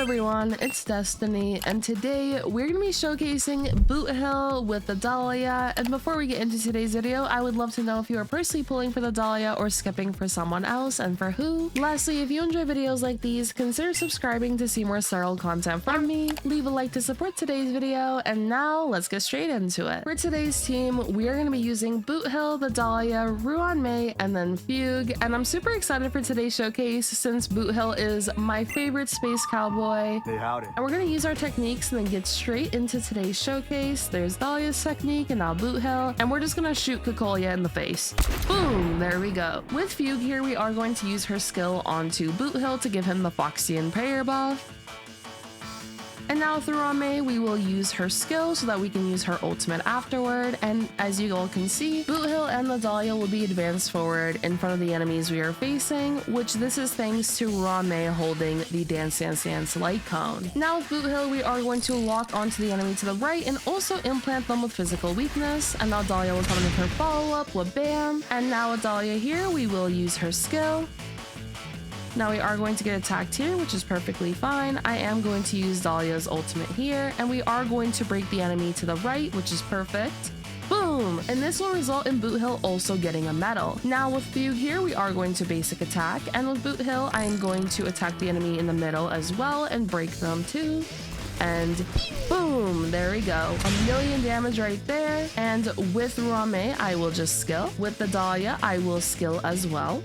everyone, it's Destiny, and today we're going to be showcasing Boothill with the Dahlia. And before we get into today's video, I would love to know if you are personally pulling for the Dahlia or skipping for someone else, and for who. Lastly, if you enjoy videos like these, consider subscribing to see more Star Rail content from me. Leave a like to support today's video, and now let's get straight into it. For today's team, we are going to be using Boothill, the Dahlia, Ruan Mei, and then Fugue. And I'm super excited for today's showcase since Boothill is my favorite space cowboy. Hey, howdy. And we're going to use our techniques and then get straight into today's showcase. There's Dahlia's technique and now Boothill, and we're just going to shoot Kokolia in the face. Boom, there we go. With Fugue here, we are going to use her skill onto Boothill to give him the Foxy and Prayer buff. And now with Ruan Mei, we will use her skill so that we can use her ultimate afterward. And as you all can see, Boothill and the Dahlia will be advanced forward in front of the enemies we are facing, which this is thanks to Ruan Mei holding the Dance Dance Dance light cone. Now with Boothill, we are going to lock onto the enemy to the right and also implant them with physical weakness. And now Dahlia will come in with her follow-up with Bam. And now with Dahlia here, we will use her skill. Now we are going to get attacked here, which is perfectly fine. I am going to use Dahlia's ultimate here, and we are going to break the enemy to the right, which is perfect. Boom! And this will result in Boothill also getting a medal. Now with Fugue here, we are going to basic attack, and with Boothill, I am going to attack the enemy in the middle as well and break them too. And boom, there we go. 1,000,000 damage right there. And with Ruan Mei, I will just skill. With the Dahlia, I will skill as well.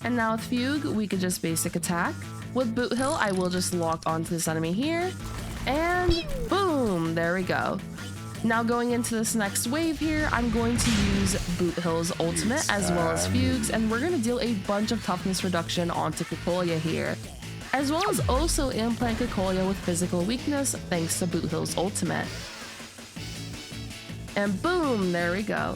And now with Fugue, we could just basic attack. With Boothill, I will just lock onto this enemy here. And boom, there we go. Now going into this next wave here, I'm going to use Boothill's ultimate as well as Fugue's, and we're going to deal a bunch of toughness reduction onto Kokolia here, as well as also implant Kokolia with physical weakness thanks to Boothill's ultimate. And boom, there we go.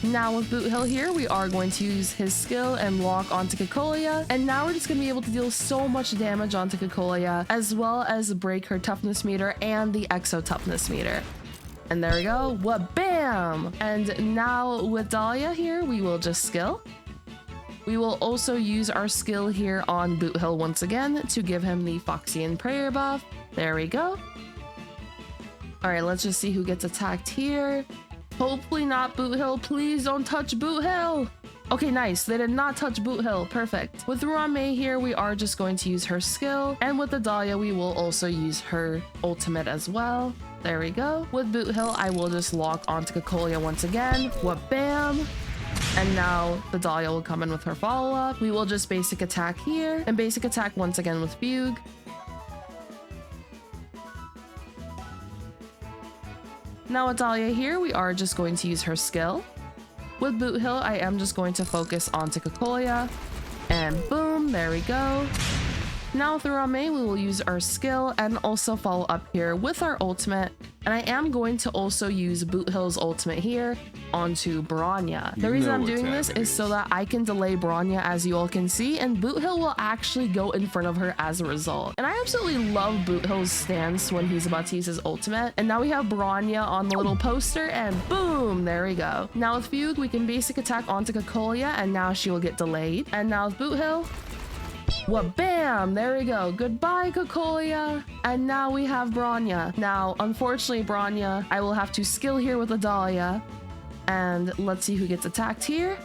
Now with Boothill here, we are going to use his skill and lock onto Kokolia, and now we're just going to be able to deal so much damage onto Kokolia, as well as break her toughness meter and the exo toughness meter. And there we go, what bam! And now with Dahlia here, we will just skill. We will also use our skill here on Boothill once again to give him the Foxy and Prayer buff. There we go. Alright, let's just see who gets attacked here. Hopefully not Boothill. Please don't touch Boothill. Okay, nice. They did not touch Boothill. Perfect. With Ruan Mei here, we are just going to use her skill. And with the Dahlia, we will also use her ultimate as well. There we go. With Boothill, I will just lock onto Kokolia once again. What bam. And now the Dahlia will come in with her follow-up. We will just basic attack here. And basic attack once again with Fugue. Now with Dahlia here, we are just going to use her skill. With Boothill, I am just going to focus onto Kokolia. And boom, there we go. Now with Ruan Mei, we will use our skill and also follow up here with our ultimate. And I am going to also use Boothill's ultimate here onto Bronya. The reason I'm doing this is so that I can delay Bronya, as you all can see, and Boothill will actually go in front of her as a result. And I absolutely love Boothill's stance when he's about to use his ultimate. And now we have Bronya on the little poster, and boom, there we go. Now with Fugue, we can basic attack onto Kokolia, and now she will get delayed. And now with Boothill, what bam, there we go. Goodbye, Kokolia. And now we have Bronya. Now, unfortunately, Bronya, I will have to skill here with the Dahlia. And let's see who gets attacked here.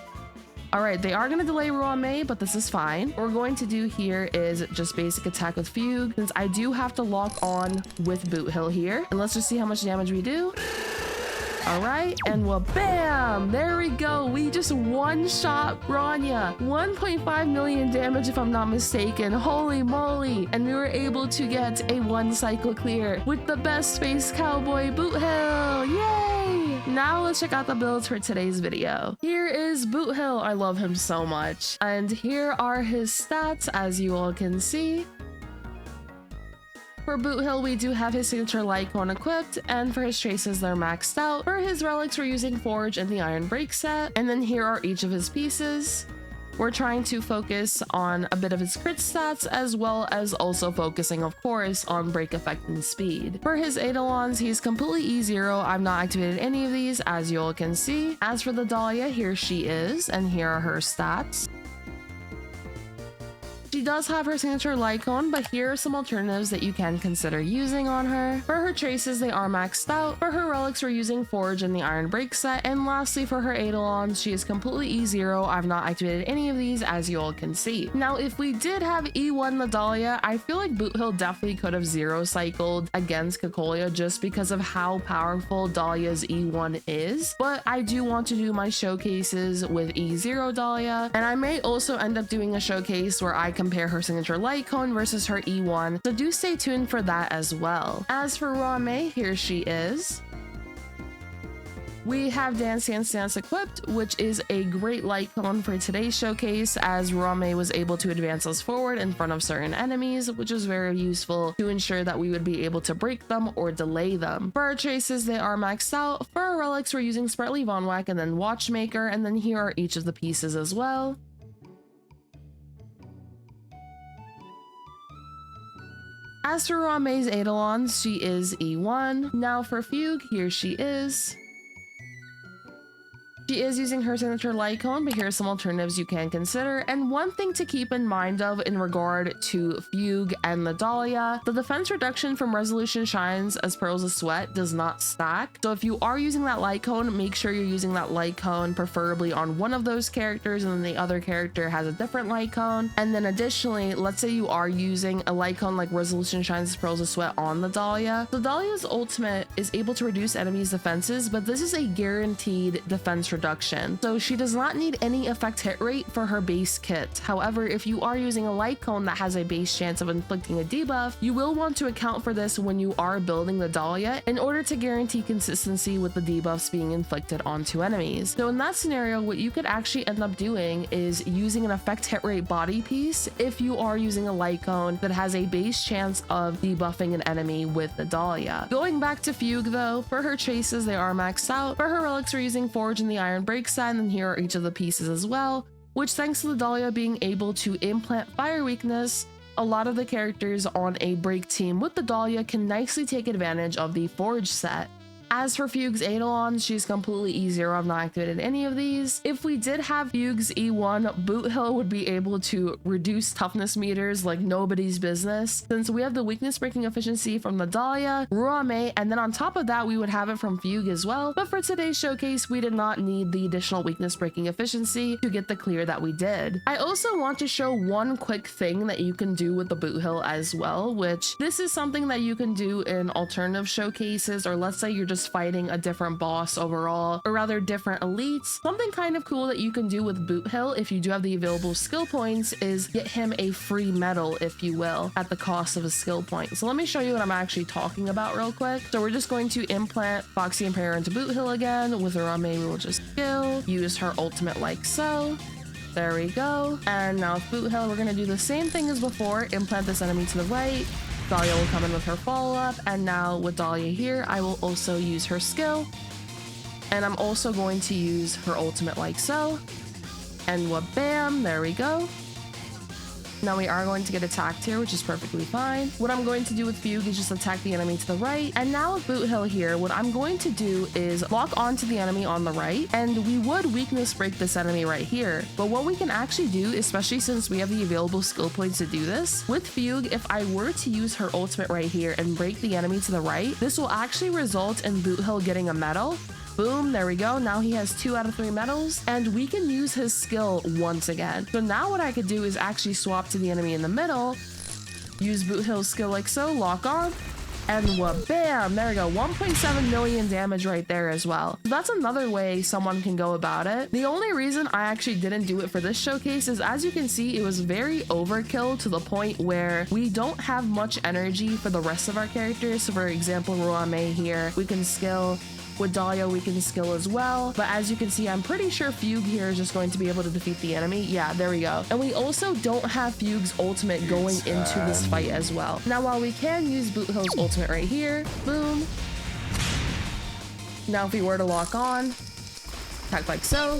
All right, they are going to delay Ruan Mei, but this is fine. What we're going to do here is just basic attack with Fugue, since I do have to lock on with Boothill here. And let's just see how much damage we do. All right, and well, bam, there we go. We just one-shot Bronya. 1.5 million damage if I'm not mistaken. Holy moly. And we were able to get a one cycle clear with the best space cowboy Boothill. Yay! Now let's check out the builds for today's video. Here is Boothill. I love him so much. And here are his stats, as you all can see. For Boothill, we do have his signature light cone equipped, and for his traces, they're maxed out. For his relics, we're using Forge and the Iron Break set, and then here are each of his pieces. We're trying to focus on a bit of his crit stats, as well as also focusing, of course, on break effect and speed. For his Eidolons, he's completely E0. I've not activated any of these, as you all can see. As for the Dahlia, here she is, and here are her stats. She does have her signature light cone, but here are some alternatives that you can consider using on her. For her traces, they are maxed out. For her relics, we're using Forge and the Iron Break set. And lastly, for her Eidolons, she is completely E0. I've not activated any of these, as you all can see. Now, if we did have E1 the Dahlia, I feel like Boothill definitely could have zero cycled against Cocolia just because of how powerful Dahlia's E1 is. But I do want to do my showcases with E0 Dahlia, and I may also end up doing a showcase where I compare her signature light cone versus her E1, so do stay tuned for that as well. As for Ruan Mei, here she is. We have Dance Dance Dance equipped, which is a great light cone for today's showcase, as Ruan Mei was able to advance us forward in front of certain enemies, which is very useful to ensure that we would be able to break them or delay them. For our traces, they are maxed out. For our relics, we're using Sprightly Von Wack and then Watchmaker, and then here are each of the pieces as well. As for Ruan Mei's Eidolons, she is E1. Now for Fugue, here she is. She is using her signature light cone, but here are some alternatives you can consider. And one thing to keep in mind of in regard to Fugue and the Dahlia, the defense reduction from Resolution Shines as Pearls of Sweat does not stack. So if you are using that light cone, make sure you're using that light cone preferably on one of those characters, and then the other character has a different light cone. And then additionally, let's say you are using a light cone like Resolution Shines as Pearls of Sweat on the Dahlia. The Dahlia's ultimate is able to reduce enemies' defenses, but this is a guaranteed defense reduction, so she does not need any effect hit rate for her base kit. However, if you are using a light cone that has a base chance of inflicting a debuff, you will want to account for this when you are building the Dahlia in order to guarantee consistency with the debuffs being inflicted onto enemies. So in that scenario, what you could actually end up doing is using an effect hit rate body piece if you are using a light cone that has a base chance of debuffing an enemy with the Dahlia. Going back to Fugue though, for her chases, they are maxed out. For her relics, we're using Forge and the Iron Break set, and then here are each of the pieces as well, which thanks to the Dahlia being able to implant fire weakness, a lot of the characters on a break team with the Dahlia can nicely take advantage of the Forge set. As for Fugue's Eidolons, she's completely E0. I've not activated any of these. If we did have Fugue's E1, Boothill would be able to reduce toughness meters like nobody's business, since we have the weakness breaking efficiency from the Dahlia, Ruan Mei, and then on top of that, we would have it from Fugue as well. But for today's showcase, we did not need the additional weakness breaking efficiency to get the clear that we did. I also want to show one quick thing that you can do with the Boothill as well, which this is something that you can do in alternative showcases, or let's say you're just fighting a different boss overall, or rather different elites. Something kind of cool that you can do with Boothill if you do have the available skill points is get him a free medal, if you will, at the cost of a skill point. So let me show you what I'm actually talking about real quick. So we're just going to implant Foxy Imperator into Boothill again. With Ruan Mei, we will just skill, use her ultimate like so. There we go. And now with Boothill, we're going to do the same thing as before, implant this enemy to the right. Dahlia will come in with her follow-up, and now with Dahlia here, I will also use her skill, and I'm also going to use her ultimate like so, and bam, there we go. Now we are going to get attacked here, which is perfectly fine. What I'm going to do with Fugue is just attack the enemy to the right. And now with Boothill here, what I'm going to do is lock onto the enemy on the right, and we would weakness break this enemy right here. But what we can actually do, especially since we have the available skill points to do this, with Fugue, if I were to use her ultimate right here and break the enemy to the right, this will actually result in Boothill getting a medal. Boom, there we go. Now he has 2 out of 3 medals, and we can use his skill once again. So now what I could do is actually swap to the enemy in the middle, use Boothill's skill like so, lock on, and bam, there we go. 1.7 million damage right there as well. So that's another way someone can go about it. The only reason I actually didn't do it for this showcase is, as you can see, it was very overkill to the point where we don't have much energy for the rest of our characters. So for example, Ruan Mei here, we can skill. With Dahlia, we can skill as well. But as you can see, I'm pretty sure Fugue here is just going to be able to defeat the enemy. Yeah, there we go. And we also don't have Fugue's ultimate going into this fight as well. Now, while we can use Boothill's ultimate right here, boom. Now, if we were to lock on, attack like so,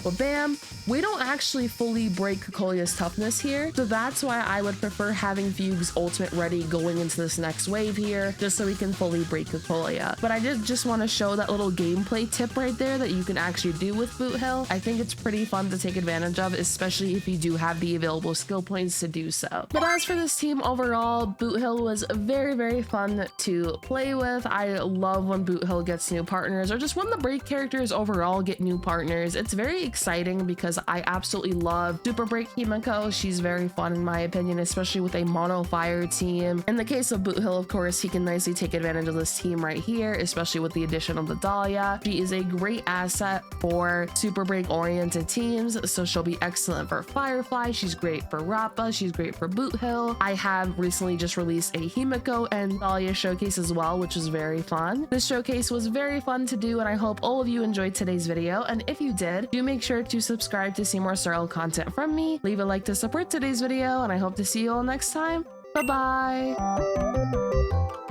But bam, we don't actually fully break Kokolia's toughness here, so that's why I would prefer having Fugue's ultimate ready going into this next wave here, just so we can fully break Kokolia. But I did just want to show that little gameplay tip right there that you can actually do with Boothill. I think it's pretty fun to take advantage of, especially if you do have the available skill points to do so. But as for this team overall, Boothill was very, very fun to play with. I love when Boothill gets new partners, or just when the break characters overall get new partners. It's very exciting because I absolutely love Super Break Himeko. She's very fun in my opinion, especially with a mono fire team. In the case of Boothill, of course, he can nicely take advantage of this team right here, especially with the addition of the Dahlia. She is a great asset for Super Break oriented teams, so she'll be excellent for Firefly. She's great for Rappa. She's great for Boothill. I have recently just released a Himeko and Dahlia showcase as well, which was very fun. This showcase was very fun to do, and I hope all of you enjoyed today's video. And if you did, do make sure to subscribe to see more Star Rail content from me. Leave a like to support today's video, and I hope to see you all next time. Bye bye.